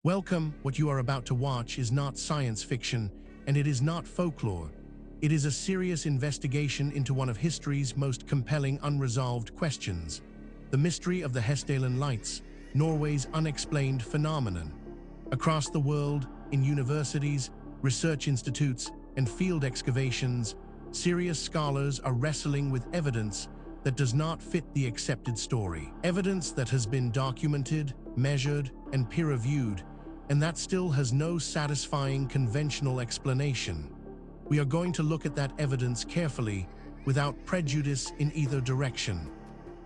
Welcome. What you are about to watch is not science fiction, and it is not folklore. It is a serious investigation into one of history's most compelling unresolved questions: the mystery of the Hessdalen Lights, Norway's unexplained phenomenon. Across the world, in universities, research institutes, and field excavations, serious scholars are wrestling with evidence that does not fit the accepted story. Evidence that has been documented, measured, and peer-reviewed, and that still has no satisfying conventional explanation. We are going to look at that evidence carefully, without prejudice in either direction.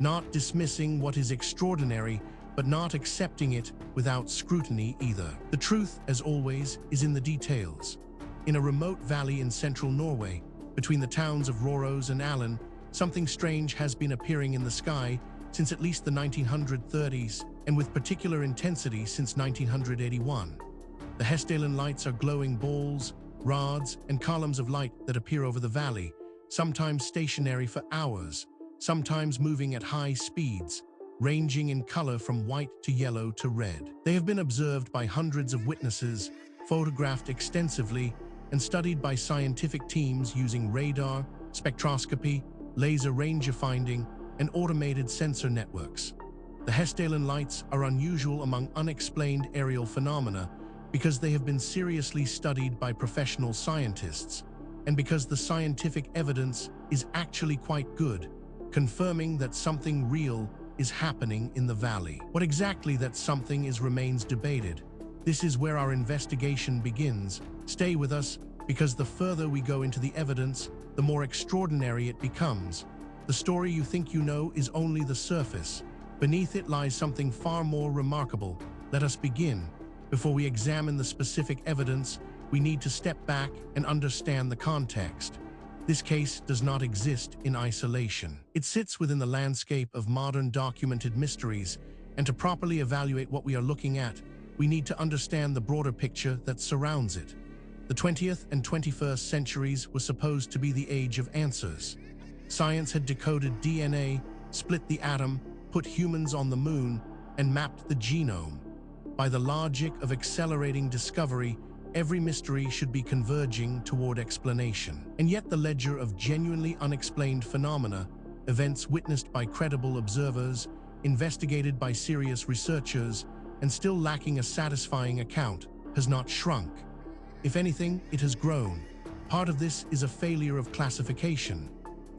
Not dismissing what is extraordinary, but not accepting it without scrutiny either. The truth, as always, is in the details. In a remote valley in central Norway, between the towns of Røros and Ålen, something strange has been appearing in the sky since at least the 1930s, and with particular intensity since 1981. The Hessdalen Lights are glowing balls, rods, and columns of light that appear over the valley, sometimes stationary for hours, sometimes moving at high speeds, ranging in color from white to yellow to red. They have been observed by hundreds of witnesses, photographed extensively, and studied by scientific teams using radar, spectroscopy, laser rangefinding, and automated sensor networks. The Hessdalen Lights are unusual among unexplained aerial phenomena because they have been seriously studied by professional scientists, and because the scientific evidence is actually quite good, confirming that something real is happening in the valley. What exactly that something is remains debated. This is where our investigation begins. Stay with us, because the further we go into the evidence, the more extraordinary it becomes. The story you think you know is only the surface. Beneath it lies something far more remarkable. Let us begin. Before we examine the specific evidence, we need to step back and understand the context. This case does not exist in isolation. It sits within the landscape of modern documented mysteries, and to properly evaluate what we are looking at, we need to understand the broader picture that surrounds it. The 20th and 21st centuries were supposed to be the age of answers. Science had decoded DNA, split the atom, put humans on the moon, and mapped the genome. By the logic of accelerating discovery, every mystery should be converging toward explanation. And yet the ledger of genuinely unexplained phenomena, events witnessed by credible observers, investigated by serious researchers, and still lacking a satisfying account, has not shrunk. If anything, it has grown. Part of this is a failure of classification.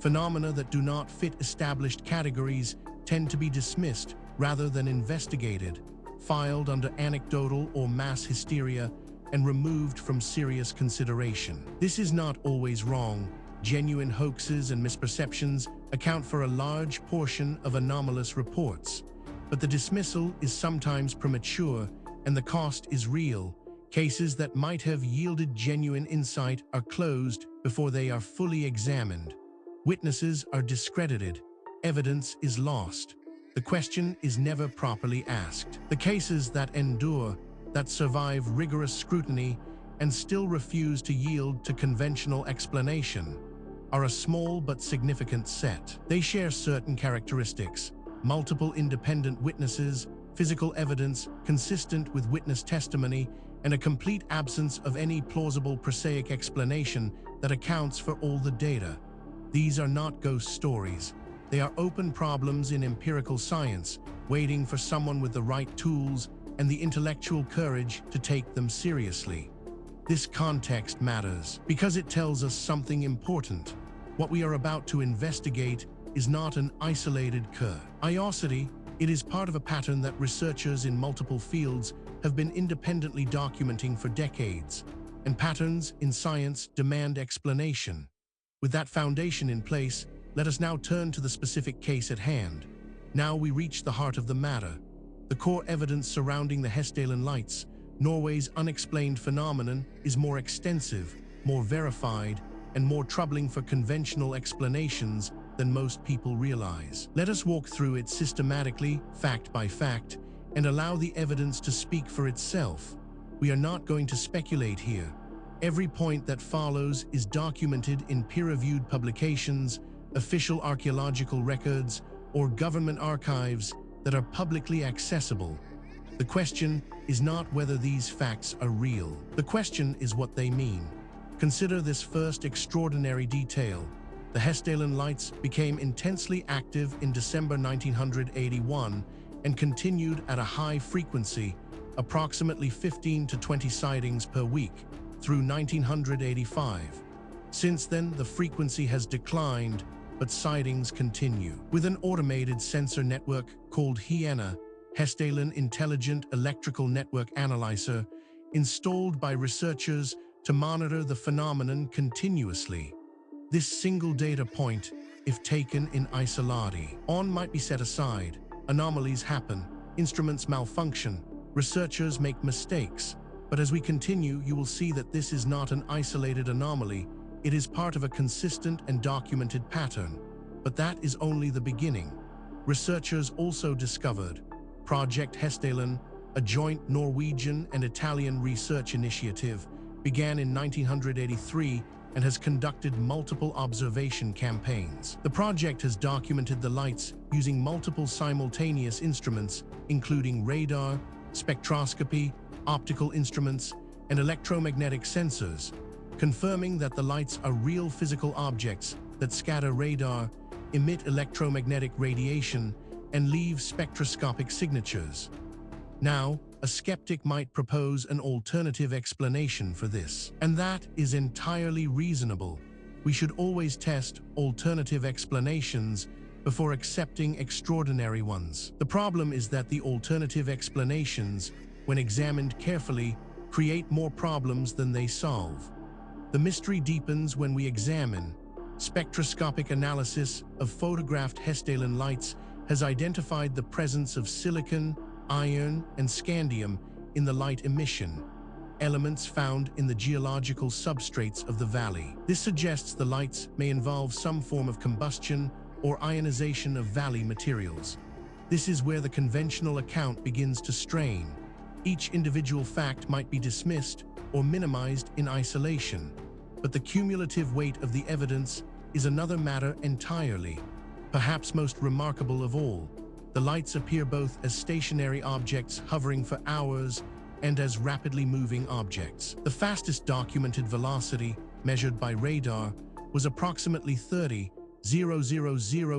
Phenomena that do not fit established categories tend to be dismissed rather than investigated, filed under anecdotal or mass hysteria, and removed from serious consideration. This is not always wrong. Genuine hoaxes and misperceptions account for a large portion of anomalous reports. But the dismissal is sometimes premature, and the cost is real. Cases that might have yielded genuine insight are closed before they are fully examined. Witnesses are discredited. Evidence is lost. The question is never properly asked. The cases that endure, that survive rigorous scrutiny, and still refuse to yield to conventional explanation, are a small but significant set. They share certain characteristics: multiple independent witnesses, physical evidence consistent with witness testimony, and a complete absence of any plausible prosaic explanation that accounts for all the data. These are not ghost stories. They are open problems in empirical science, waiting for someone with the right tools and the intellectual courage to take them seriously. This context matters because it tells us something important. What we are about to investigate is not an isolated curiosity. It is part of a pattern that researchers in multiple fields have been independently documenting for decades, and patterns in science demand explanation. With that foundation in place, let us now turn to the specific case at hand. Now we reach the heart of the matter. The core evidence surrounding the Hessdalen Lights, Norway's unexplained phenomenon, is more extensive, more verified, and more troubling for conventional explanations than most people realize. Let us walk through it systematically, fact by fact, and allow the evidence to speak for itself. We are not going to speculate here. Every point that follows is documented in peer-reviewed publications, official archaeological records, or government archives that are publicly accessible. The question is not whether these facts are real. The question is what they mean. Consider this first extraordinary detail. The Hessdalen Lights became intensely active in December 1981 and continued at a high frequency, approximately 15 to 20 sightings per week, through 1985. Since then, the frequency has declined, but sightings continue. With an automated sensor network called HIENA, Hessdalen Intelligent Electrical Network Analyzer, installed by researchers to monitor the phenomenon continuously. This single data point, if taken in isolati, might be set aside. Anomalies happen, instruments malfunction, researchers make mistakes. But as we continue, you will see that this is not an isolated anomaly. It is part of a consistent and documented pattern. But that is only the beginning. Researchers also discovered Project Hessdalen, a joint Norwegian and Italian research initiative, began in 1983 and has conducted multiple observation campaigns. The project has documented the lights using multiple simultaneous instruments, including radar, spectroscopy, optical instruments, and electromagnetic sensors, confirming that the lights are real physical objects that scatter radar, emit electromagnetic radiation, and leave spectroscopic signatures. Now, a skeptic might propose an alternative explanation for this, and that is entirely reasonable. We should always test alternative explanations before accepting extraordinary ones. The problem is that the alternative explanations, when examined carefully, create more problems than they solve. The mystery deepens when we examine. Spectroscopic analysis of photographed Hessdalen lights has identified the presence of silicon, iron, and scandium in the light emission, elements found in the geological substrates of the valley. This suggests the lights may involve some form of combustion or ionization of valley materials. This is where the conventional account begins to strain. Each individual fact might be dismissed or minimized in isolation, but the cumulative weight of the evidence is another matter entirely. Perhaps most remarkable of all, the lights appear both as stationary objects hovering for hours and as rapidly moving objects. The fastest documented velocity, measured by radar, was approximately 30,000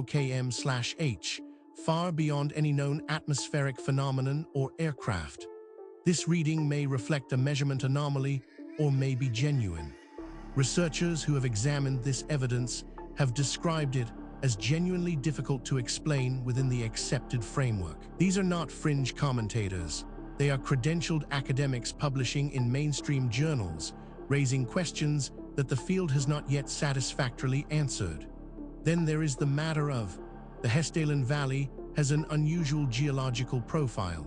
km/h, far beyond any known atmospheric phenomenon or aircraft. This reading may reflect a measurement anomaly or may be genuine. Researchers who have examined this evidence have described it as genuinely difficult to explain within the accepted framework. These are not fringe commentators. They are credentialed academics publishing in mainstream journals, raising questions that the field has not yet satisfactorily answered. Then there is the matter of the Hessdalen Valley has an unusual geological profile.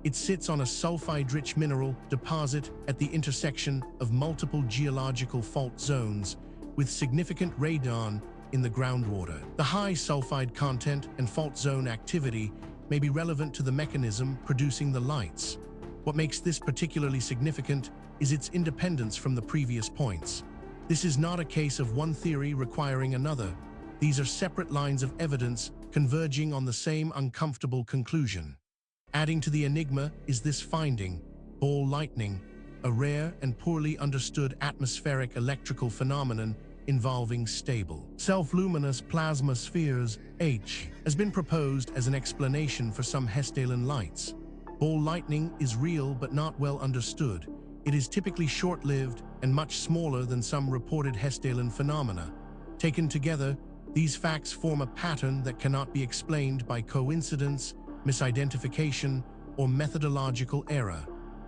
It sits on a sulfide-rich mineral deposit at the intersection of multiple geological fault zones, with significant radon in the groundwater. The high sulfide content and fault zone activity may be relevant to the mechanism producing the lights. What makes this particularly significant is its independence from the previous points. This is not a case of one theory requiring another. These are separate lines of evidence converging on the same uncomfortable conclusion. Adding to the enigma is this finding: ball lightning, a rare and poorly understood atmospheric electrical phenomenon involving stable, self-luminous plasma spheres, has been proposed as an explanation for some Hessdalen lights. Ball lightning is real but not well understood. It is typically short-lived and much smaller than some reported Hessdalen phenomena. Taken together, these facts form a pattern that cannot be explained by coincidence, misidentification, or methodological error.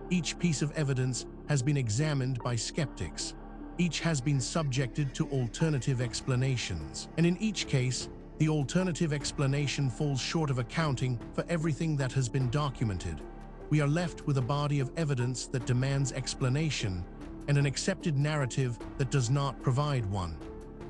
Each piece of evidence has been examined by skeptics. Each has been subjected to alternative explanations. And in each case, the alternative explanation falls short of accounting for everything that has been documented. We are left with a body of evidence that demands explanation and an accepted narrative that does not provide one.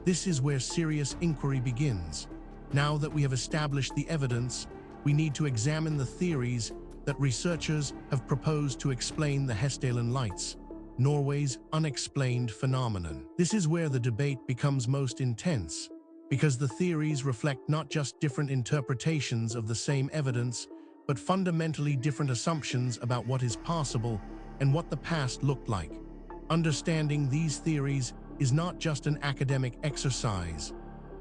This is where serious inquiry begins. Now that we have established the evidence, we need to examine the theories that researchers have proposed to explain the Hessdalen Lights, Norway's unexplained phenomenon. This is where the debate becomes most intense, because the theories reflect not just different interpretations of the same evidence, but fundamentally different assumptions about what is possible and what the past looked like. Understanding these theories is not just an academic exercise.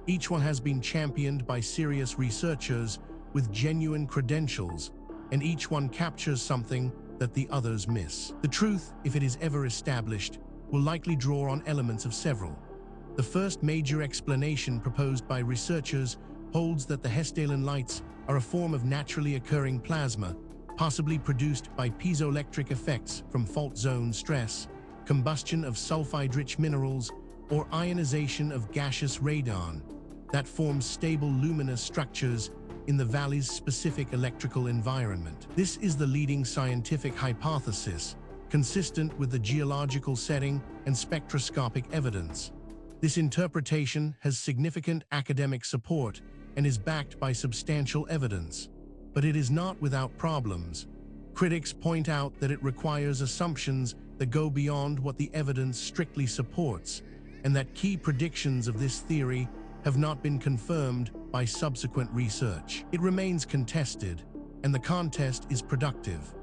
Each one has been championed by serious researchers with genuine credentials, and each one captures something that the others miss. The truth, if it is ever established, will likely draw on elements of several. The first major explanation proposed by researchers holds that the Hessdalen Lights are a form of naturally occurring plasma, possibly produced by piezoelectric effects from fault zone stress, combustion of sulfide-rich minerals, or ionization of gaseous radon that forms stable luminous structures in the valley's specific electrical environment. This is the leading scientific hypothesis, consistent with the geological setting and spectroscopic evidence. This interpretation has significant academic support and is backed by substantial evidence, but it is not without problems. Critics point out that it requires assumptions that go beyond what the evidence strictly supports, and that key predictions of this theory have not been confirmed by subsequent research. It remains contested, and the contest is productive.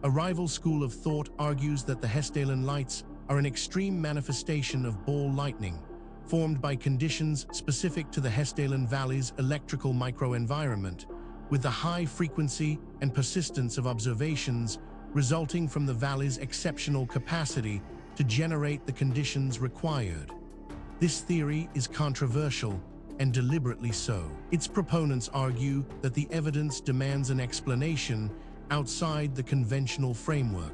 A rival school of thought argues that the Hessdalen Lights are an extreme manifestation of ball lightning, formed by conditions specific to the Hessdalen Valley's electrical microenvironment, with the high frequency and persistence of observations resulting from the valley's exceptional capacity to generate the conditions required. This theory is controversial, and deliberately so. Its proponents argue that the evidence demands an explanation outside the conventional framework.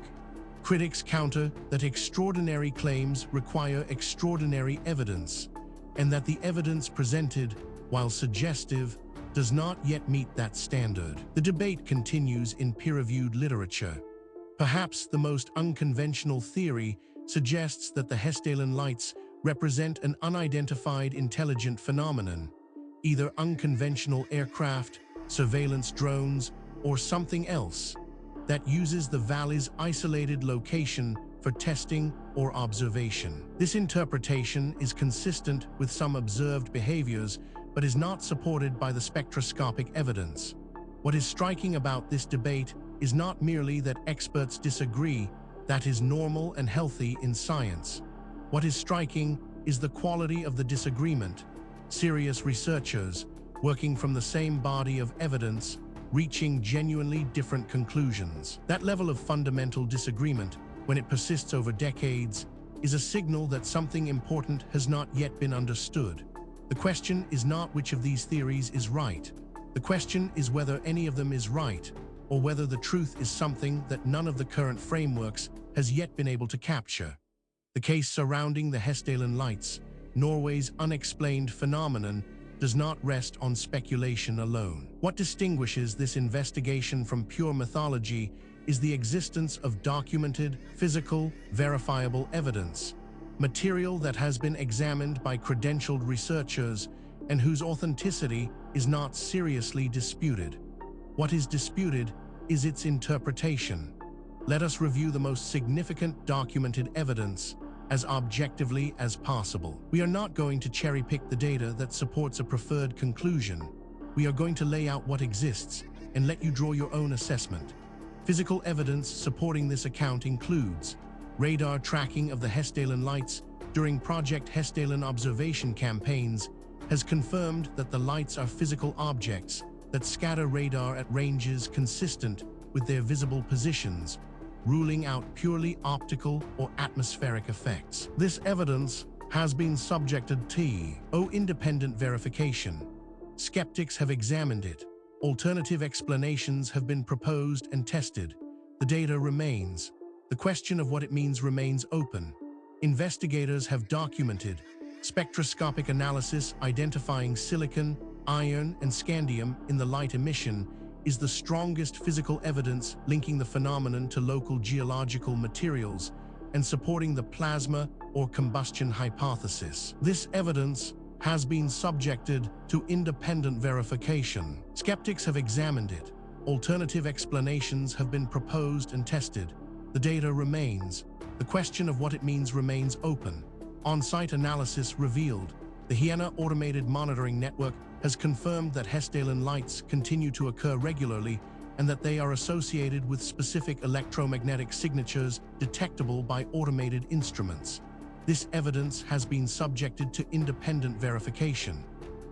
Critics counter that extraordinary claims require extraordinary evidence, and that the evidence presented, while suggestive, does not yet meet that standard. The debate continues in peer-reviewed literature. Perhaps the most unconventional theory suggests that the Hessdalen Lights represent an unidentified intelligent phenomenon, either unconventional aircraft, surveillance drones, or something else, that uses the valley's isolated location for testing or observation. This interpretation is consistent with some observed behaviors, but is not supported by the spectroscopic evidence. What is striking about this debate is not merely that experts disagree. That is normal and healthy in science. What is striking is the quality of the disagreement. Serious researchers, working from the same body of evidence, reaching genuinely different conclusions. That level of fundamental disagreement, when it persists over decades, is a signal that something important has not yet been understood. The question is not which of these theories is right. The question is whether any of them is right, or whether the truth is something that none of the current frameworks has yet been able to capture. The case surrounding the Hessdalen Lights, Norway's unexplained phenomenon, does not rest on speculation alone. What distinguishes this investigation from pure mythology is the existence of documented, physical, verifiable evidence, material that has been examined by credentialed researchers and whose authenticity is not seriously disputed. What is disputed is its interpretation. Let us review the most significant documented evidence as objectively as possible. We are not going to cherry-pick the data that supports a preferred conclusion. We are going to lay out what exists and let you draw your own assessment. Physical evidence supporting this account includes radar tracking of the Hessdalen Lights during Project Hessdalen observation campaigns has confirmed that the lights are physical objects that scatter radar at ranges consistent with their visible positions, ruling out purely optical or atmospheric effects. This evidence has been subjected to independent verification. Skeptics have examined it. Alternative explanations have been proposed and tested. The data remains. The question of what it means remains open. Investigators have documented spectroscopic analysis identifying silicon, iron, and scandium in the light emission is the strongest physical evidence linking the phenomenon to local geological materials and supporting the plasma or combustion hypothesis. This evidence has been subjected to independent verification. Skeptics have examined it. Alternative explanations have been proposed and tested. The data remains. The question of what it means remains open. On-site analysis revealed the Hyena Automated Monitoring Network has confirmed that Hessdalen Lights continue to occur regularly and that they are associated with specific electromagnetic signatures detectable by automated instruments. This evidence has been subjected to independent verification.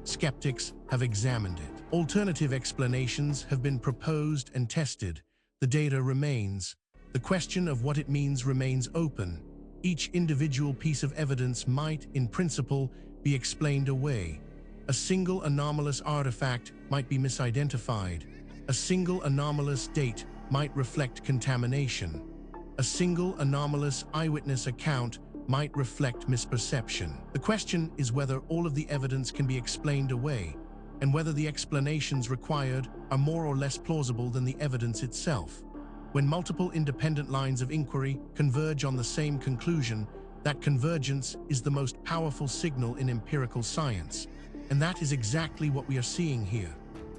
Skeptics have examined it. Alternative explanations have been proposed and tested. The data remains. The question of what it means remains open. Each individual piece of evidence might, in principle, be explained away. A single anomalous artifact might be misidentified. A single anomalous date might reflect contamination. A single anomalous eyewitness account might reflect misperception. The question is whether all of the evidence can be explained away, and whether the explanations required are more or less plausible than the evidence itself. When multiple independent lines of inquiry converge on the same conclusion, that convergence is the most powerful signal in empirical science. And that is exactly what we are seeing here.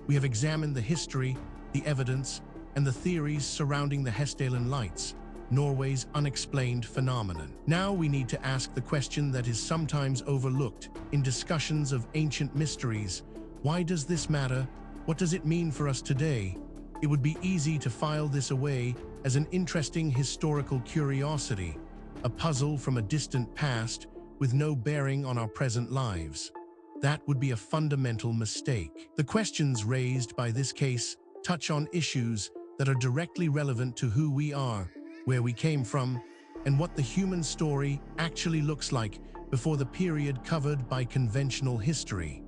We have examined the history, the evidence, and the theories surrounding the Hessdalen Lights, Norway's unexplained phenomenon. Now we need to ask the question that is sometimes overlooked in discussions of ancient mysteries. Why does this matter? What does it mean for us today? It would be easy to file this away as an interesting historical curiosity, a puzzle from a distant past with no bearing on our present lives. That would be a fundamental mistake. The questions raised by this case touch on issues that are directly relevant to who we are, where we came from, and what the human story actually looks like before the period covered by conventional history.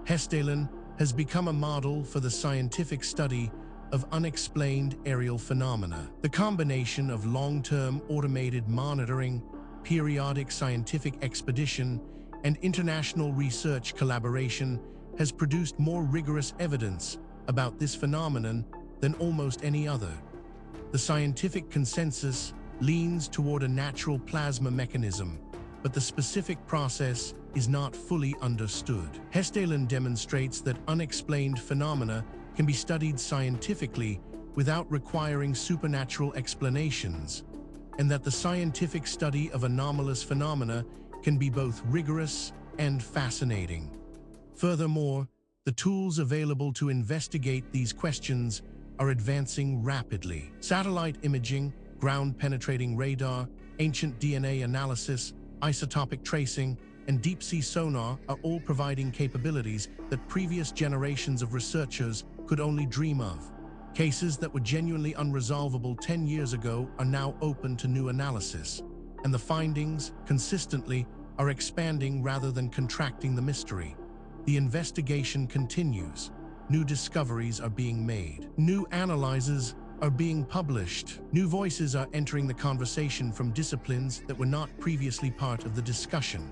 Hessdalen has become a model for the scientific study of unexplained aerial phenomena. The combination of long-term automated monitoring, periodic scientific expedition, and international research collaboration has produced more rigorous evidence about this phenomenon than almost any other. The scientific consensus leans toward a natural plasma mechanism, but the specific process is not fully understood. Hessdalen demonstrates that unexplained phenomena can be studied scientifically without requiring supernatural explanations, and that the scientific study of anomalous phenomena can be both rigorous and fascinating. Furthermore, the tools available to investigate these questions are advancing rapidly. Satellite imaging, ground-penetrating radar, ancient DNA analysis, isotopic tracing, and deep-sea sonar are all providing capabilities that previous generations of researchers could only dream of. Cases that were genuinely unresolvable 10 years ago are now open to new analysis, and the findings, consistently, are expanding rather than contracting the mystery. The investigation continues. New discoveries are being made. New analyses are being published. New voices are entering the conversation from disciplines that were not previously part of the discussion.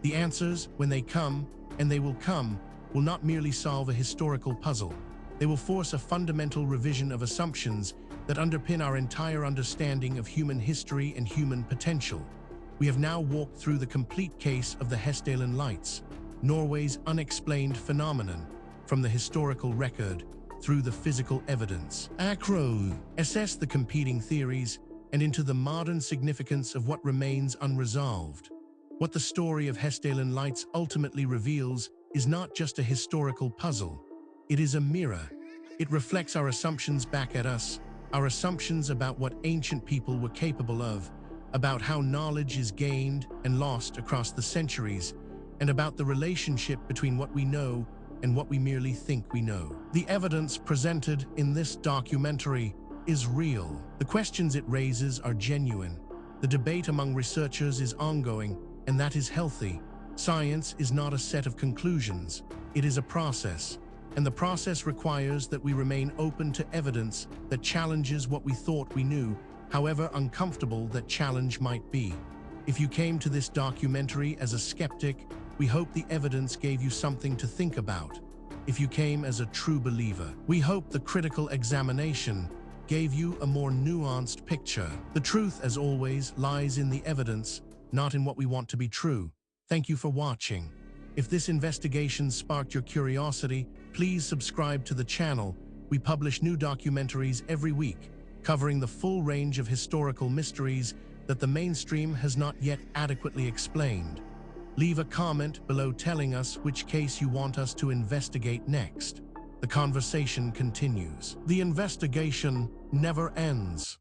The answers, when they come, and they will come, will not merely solve a historical puzzle. They will force a fundamental revision of assumptions that underpin our entire understanding of human history and human potential. We have now walked through the complete case of the Hessdalen Lights, Norway's unexplained phenomenon, from the historical record through the physical evidence. Assess the competing theories and into the modern significance of what remains unresolved. What the story of Hessdalen Lights ultimately reveals is not just a historical puzzle. It is a mirror. It reflects our assumptions back at us, our assumptions about what ancient people were capable of, about how knowledge is gained and lost across the centuries, and about the relationship between what we know and what we merely think we know. The evidence presented in this documentary is real. The questions it raises are genuine. The debate among researchers is ongoing, and that is healthy. Science is not a set of conclusions. It is a process. And the process requires that we remain open to evidence that challenges what we thought we knew, however uncomfortable that challenge might be. If you came to this documentary as a skeptic, we hope the evidence gave you something to think about. If you came as a true believer, we hope the critical examination gave you a more nuanced picture. The truth, as always, lies in the evidence, not in what we want to be true. Thank you for watching. If this investigation sparked your curiosity, please subscribe to the channel. We publish new documentaries every week, covering the full range of historical mysteries that the mainstream has not yet adequately explained. Leave a comment below telling us which case you want us to investigate next. The conversation continues. The investigation never ends.